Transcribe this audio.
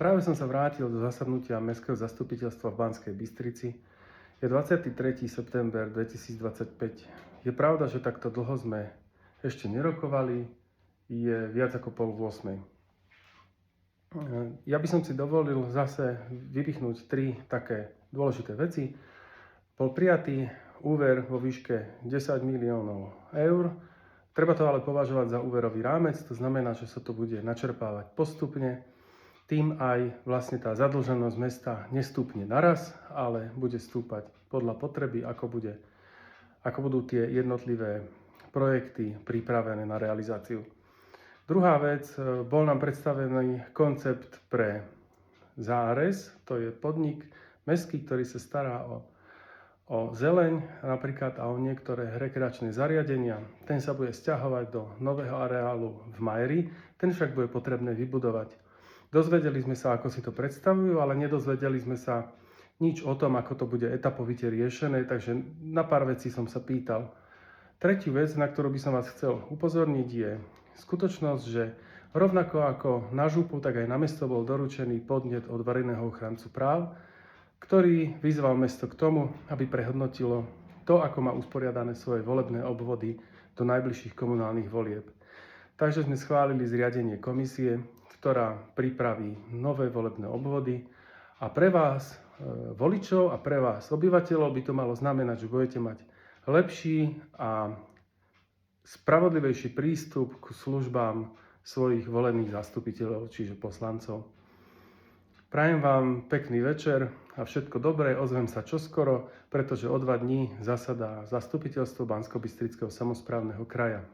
Práve som sa vrátil do zasadnutia Mestského zastupiteľstva v Banskej Bystrici. Je 23. september 2025. Je pravda, že takto dlho sme ešte nerokovali. Je viac ako 7:30. Ja by som si dovolil zase vypichnúť 3 také dôležité veci. Bol prijatý úver vo výške 10 miliónov eur. Treba to ale považovať za úverový rámec, to znamená, že sa to bude načerpávať postupne. Tým aj vlastne tá zadlženosť mesta nestúpne naraz, ale bude stúpať podľa potreby, ako budú tie jednotlivé projekty pripravené na realizáciu. Druhá vec, bol nám predstavený koncept pre Zárez, to je podnik mestský, ktorý sa stará o zeleň napríklad a o niektoré rekreačné zariadenia. Ten sa bude sťahovať do nového areálu v Majeri, ten však bude potrebné vybudovať. Dozvedeli sme sa, ako si to predstavujú, ale nedozvedeli sme sa nič o tom, ako to bude etapovite riešené, takže na pár vecí som sa pýtal. Tretiu vec, na ktorú by som vás chcel upozorniť, je skutočnosť, že rovnako ako na župu, tak aj na mesto bol doručený podnet od verejného ochrancu práv, ktorý vyzval mesto k tomu, aby prehodnotilo to, ako má usporiadané svoje volebné obvody do najbližších komunálnych volieb. Takže sme schválili zriadenie komisie, ktorá pripraví nové volebné obvody a pre vás, voličov a pre vás, obyvateľov, by to malo znamenať, že budete mať lepší a spravodlivejší prístup k službám svojich volených zastupiteľov, čiže poslancov. Prajem vám pekný večer a všetko dobré, ozvem sa čoskoro, pretože o 2 dní zasadá zastupiteľstvo Banskobystrického samosprávneho kraja.